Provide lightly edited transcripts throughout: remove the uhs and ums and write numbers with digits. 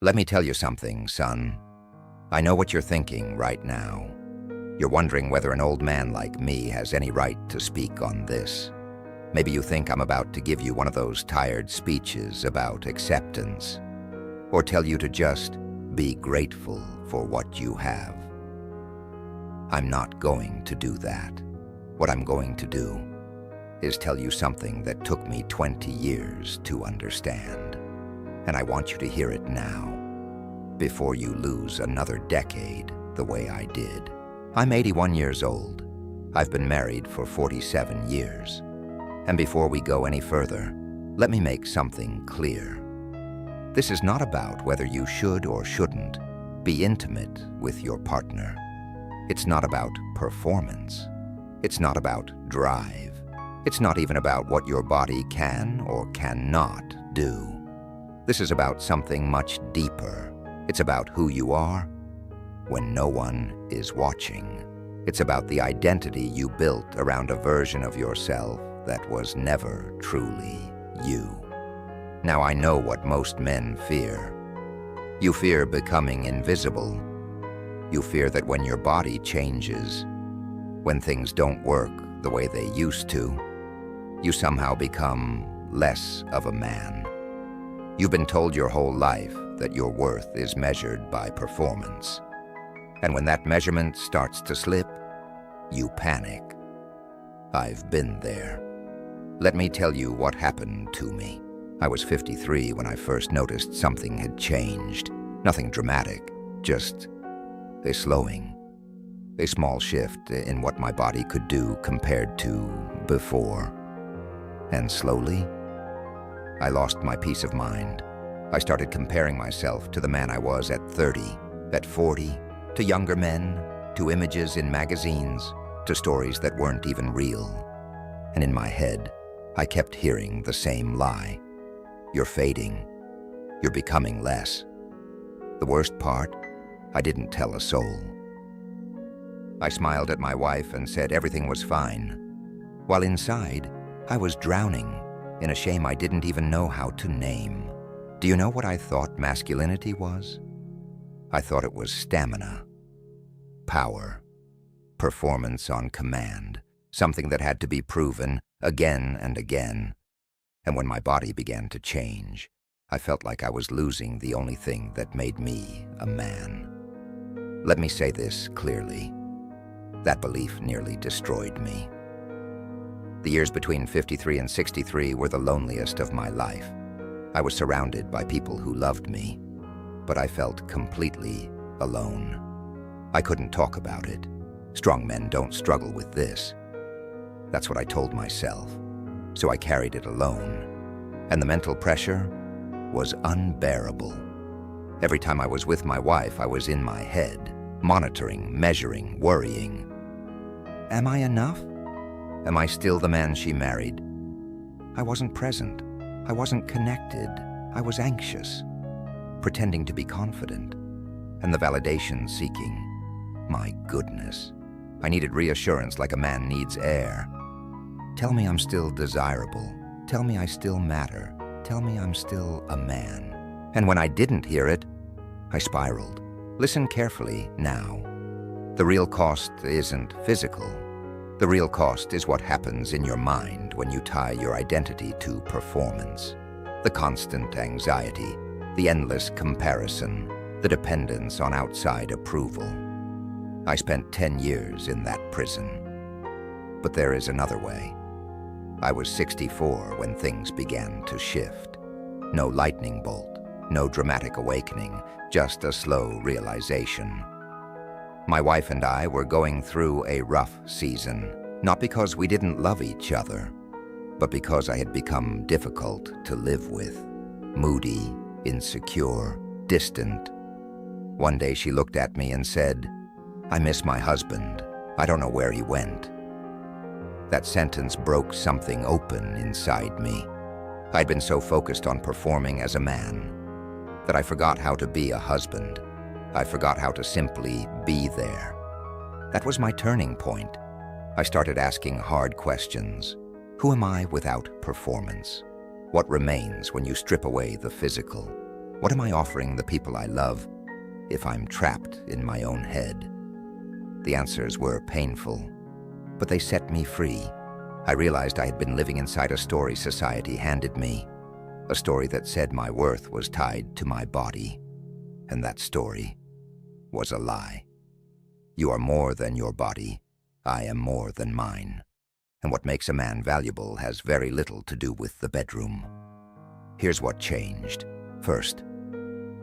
Let me tell you something, son. I know what you're thinking right now. You're wondering whether an old man like me has any right to speak on this. Maybe you think I'm about to give you one of those tired speeches about acceptance, or tell you to just be grateful for what you have. I'm not going to do that. What I'm going to do is tell you something that took me 20 years to understand. And I want you to hear it now, before you lose another decade the way I did. I'm 81 years old. I've been married for 47 years. And before we go any further, let me make something clear. This is not about whether you should or shouldn't be intimate with your partner. It's not about performance. It's not about drive. It's not even about what your body can or cannot do. This is about something much deeper. It's about who you are when no one is watching. It's about the identity you built around a version of yourself that was never truly you. Now I know what most men fear. You fear becoming invisible. You fear that when your body changes, when things don't work the way they used to, you somehow become less of a man. You've been told your whole life that your worth is measured by performance. And when that measurement starts to slip, you panic. I've been there. Let me tell you what happened to me. I was 53 when I first noticed something had changed. Nothing dramatic, just a slowing, a small shift in what my body could do compared to before. And slowly, I lost my peace of mind. I started comparing myself to the man I was at 30, at 40, to younger men, to images in magazines, to stories that weren't even real. And in my head, I kept hearing the same lie. You're fading. You're becoming less. The worst part, I didn't tell a soul. I smiled at my wife and said everything was fine, while inside, I was drowning in a shame I didn't even know how to name. Do you know what I thought masculinity was? I thought it was stamina, power, performance on command, something that had to be proven again and again. And when my body began to change, I felt like I was losing the only thing that made me a man. Let me say this clearly. That belief nearly destroyed me. The years between 53 and 63 were the loneliest of my life. I was surrounded by people who loved me, but I felt completely alone. I couldn't talk about it. Strong men don't struggle with this. That's what I told myself. So I carried it alone. And the mental pressure was unbearable. Every time I was with my wife, I was in my head, monitoring, measuring, worrying. Am I enough? Am I still the man she married? I wasn't present. I wasn't connected. I was anxious, pretending to be confident, and the validation seeking. My goodness. I needed reassurance like a man needs air. Tell me I'm still desirable. Tell me I still matter. Tell me I'm still a man. And when I didn't hear it, I spiraled. Listen carefully now. The real cost isn't physical. The real cost is what happens in your mind when you tie your identity to performance. The constant anxiety, the endless comparison, the dependence on outside approval. I spent 10 years in that prison. But there is another way. I was 64 when things began to shift. No lightning bolt, no dramatic awakening, just a slow realization. My wife and I were going through a rough season, not because we didn't love each other, but because I had become difficult to live with. Moody, insecure, distant. One day she looked at me and said, "I miss my husband. I don't know where he went." That sentence broke something open inside me. I'd been so focused on performing as a man that I forgot how to be a husband. I forgot how to simply be there. That was my turning point. I started asking hard questions. Who am I without performance? What remains when you strip away the physical? What am I offering the people I love if I'm trapped in my own head? The answers were painful, but they set me free. I realized I had been living inside a story society handed me, a story that said my worth was tied to my body, and that story was a lie. You are more than your body. I am more than mine. And what makes a man valuable has very little to do with the bedroom. Here's what changed. First,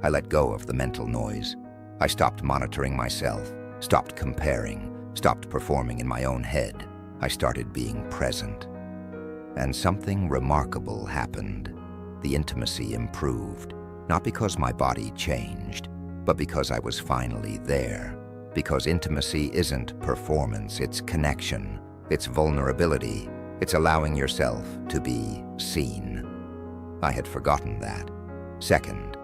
I let go of the mental noise. I stopped monitoring myself, stopped comparing, stopped performing in my own head. I started being present. And something remarkable happened. The intimacy improved, not because my body changed, but because I was finally there. Because intimacy isn't performance, it's connection, it's vulnerability, it's allowing yourself to be seen. I had forgotten that. Second,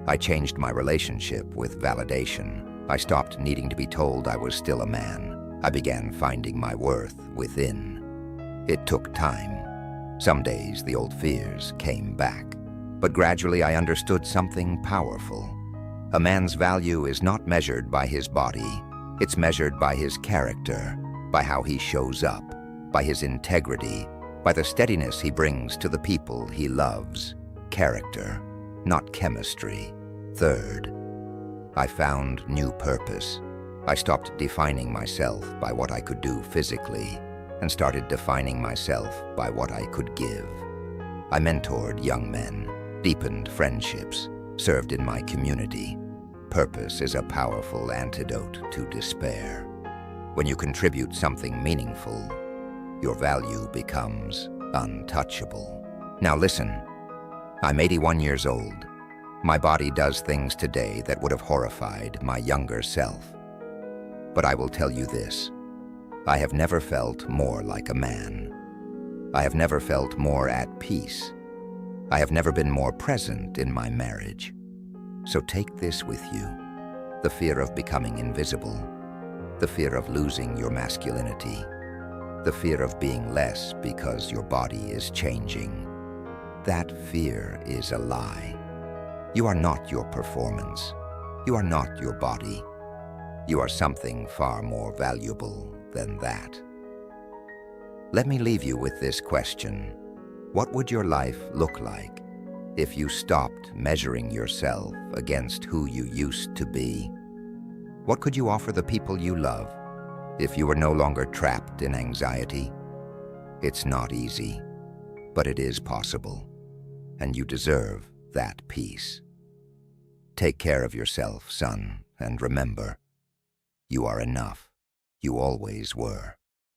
I changed my relationship with validation. I stopped needing to be told I was still a man. I began finding my worth within. It took time. Some days the old fears came back. But gradually I understood something powerful. A man's value is not measured by his body. It's measured by his character, by how he shows up, by his integrity, by the steadiness he brings to the people he loves. Character, not chemistry. Third, I found new purpose. I stopped defining myself by what I could do physically and started defining myself by what I could give. I mentored young men, deepened friendships, served in my community. Purpose is a powerful antidote to despair. When you contribute something meaningful, your value becomes untouchable. Now listen, I'm 81 years old. My body does things today that would have horrified my younger self. But I will tell you this, I have never felt more like a man. I have never felt more at peace. I have never been more present in my marriage. So take this with you. The fear of becoming invisible, the fear of losing your masculinity, the fear of being less because your body is changing. That fear is a lie. You are not your performance. You are not your body. You are something far more valuable than that. Let me leave you with this question. What would your life look like if you stopped measuring yourself against who you used to be? What could you offer the people you love if you were no longer trapped in anxiety? It's not easy, but it is possible, and you deserve that peace. Take care of yourself, son, and remember, you are enough. You always were.